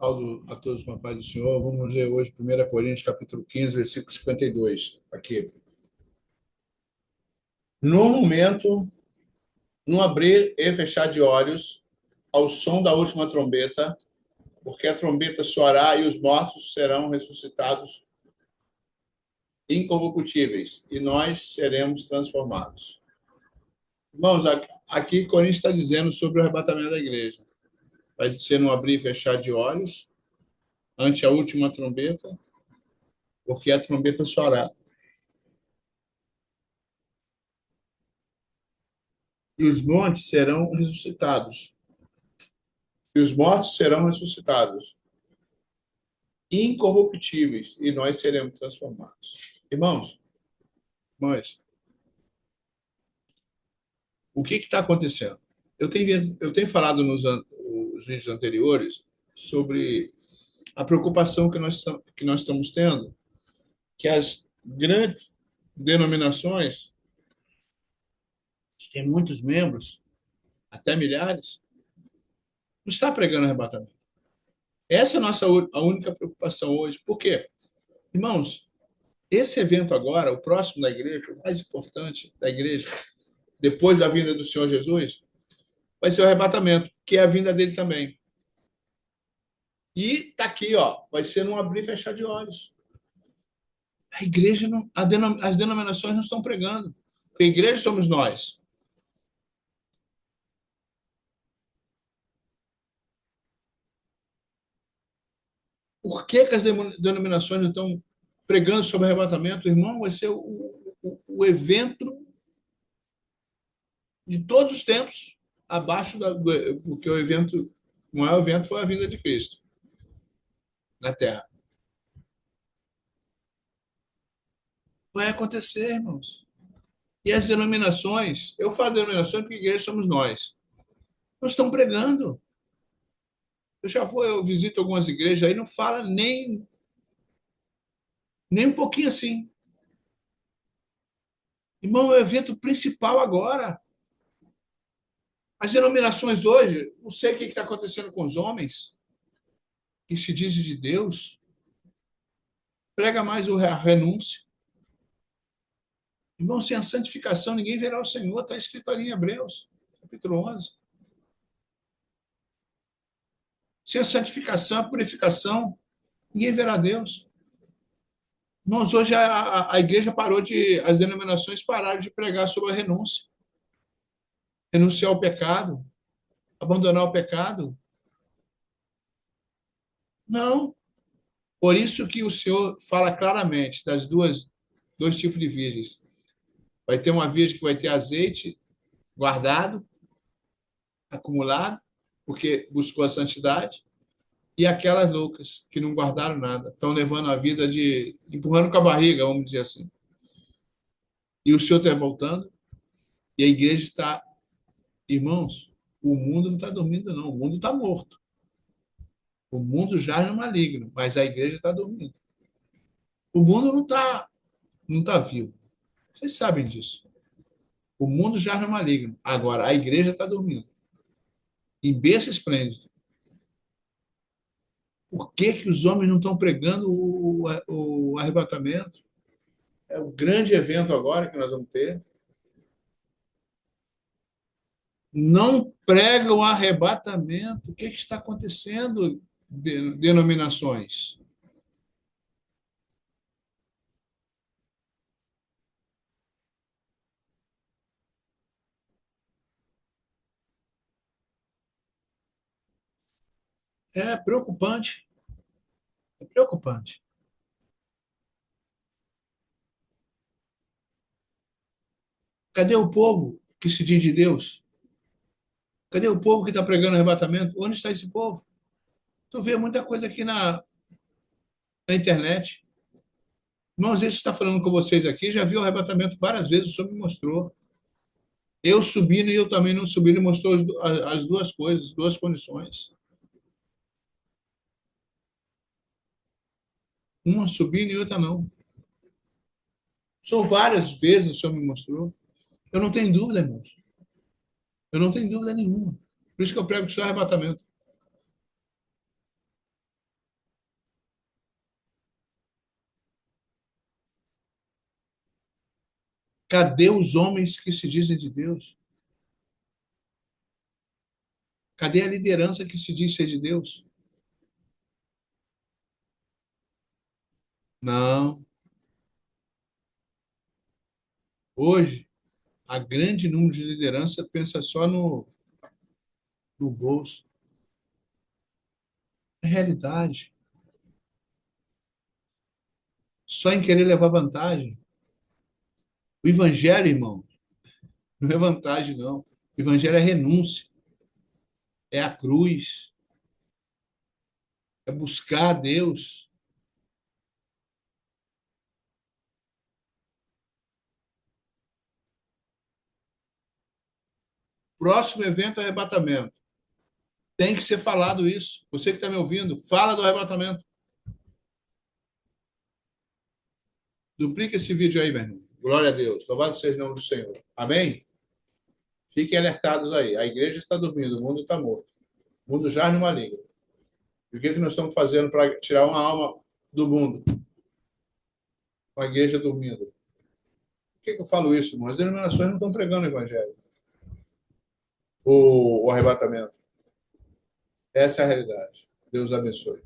A todos com a paz do Senhor. Vamos ler hoje 1 Coríntios, capítulo 15, versículo 52. Aqui. No momento, no abrir e fechar de olhos, ao som da última trombeta, porque a trombeta soará e os mortos serão ressuscitados incorruptíveis, e nós seremos transformados. Irmãos, aqui Coríntios está dizendo sobre o arrebatamento da igreja. Vai ser no abrir e fechar de olhos, ante a última trombeta, porque a trombeta soará. E os montes serão ressuscitados. E os mortos serão ressuscitados, incorruptíveis, e nós seremos transformados. Irmãos, o que está acontecendo? Eu tenho falado nos vídeos anteriores sobre a preocupação que nós estamos tendo, que as grandes denominações, que têm muitos membros, até milhares, não está pregando arrebatamento. Essa é a única preocupação hoje. Por quê? Irmãos, esse evento agora, o próximo da igreja, o mais importante da igreja, depois da vinda do Senhor Jesus, vai ser o arrebatamento, que é a vinda dele também. E está aqui, ó, vai ser num abrir e fechar de olhos. A igreja, as denominações não estão pregando. A igreja somos nós. Por que as denominações não estão pregando sobre arrebatamento? Irmão, vai ser o evento de todos os tempos, abaixo porque o maior evento foi a vinda de Cristo na Terra. Vai acontecer, irmãos. E as denominações, eu falo denominações porque igreja somos nós, não estão pregando. Eu visito algumas igrejas aí, não fala nem um pouquinho assim. Irmão, é o evento principal agora. As denominações hoje, não sei o que está acontecendo com os homens que se dizem de Deus, prega mais a renúncia. Irmão, sem a santificação, ninguém verá o Senhor. Está escrito ali em Hebreus, capítulo 11. Sem a santificação, a purificação, ninguém verá Deus. Irmãos, hoje a igreja as denominações pararam de pregar sobre a renúncia. Renunciar ao pecado, abandonar o pecado. Não. Por isso que o Senhor fala claramente dois tipos de virgens. Vai ter uma virgem que vai ter azeite guardado, acumulado, porque buscou a santidade, e aquelas loucas que não guardaram nada, estão levando a vida empurrando com a barriga, vamos dizer assim. E o Senhor está voltando, e a igreja está, irmãos, o mundo não está dormindo, não, o mundo está morto. O mundo jaz no maligno, mas a igreja está dormindo. O mundo não tá vivo. Vocês sabem disso. O mundo jaz no maligno. Agora, a igreja está dormindo. Em berço esplêndido. Por que os homens não estão pregando o arrebatamento? É o grande evento agora que nós vamos ter. Não prega o arrebatamento. O que está acontecendo, denominações? É preocupante. É preocupante. Cadê o povo que se diz de Deus? Cadê o povo que está pregando arrebatamento? Onde está esse povo? Tu vê muita coisa aqui na internet. Irmãos, esse está falando com vocês aqui, já viu o arrebatamento várias vezes, o senhor me mostrou. Eu subindo e eu também não subindo, ele mostrou as duas coisas, duas condições. Uma subindo e outra não. São várias vezes o senhor me mostrou. Eu não tenho dúvida, irmãos. Eu não tenho dúvida nenhuma. Por isso que eu prego que isso é arrebatamento. Cadê os homens que se dizem de Deus? Cadê a liderança que se diz ser de Deus? Não. Hoje, a grande número de liderança pensa só no bolso. É realidade. Só em querer levar vantagem. O evangelho, irmão, não é vantagem, não. O evangelho é renúncia, é a cruz, é buscar a Deus. Próximo evento é arrebatamento. Tem que ser falado isso. Você que está me ouvindo, fala do arrebatamento. Duplica esse vídeo aí, meu irmão. Glória a Deus. Louvado seja o nome do Senhor. Amém? Fiquem alertados aí. A igreja está dormindo, o mundo está morto. O mundo jaz no maligno. E o que nós estamos fazendo para tirar uma alma do mundo? Com a igreja dormindo. Por que eu falo isso, irmão? As denominações não estão pregando o evangelho. O arrebatamento. Essa é a realidade. Deus abençoe.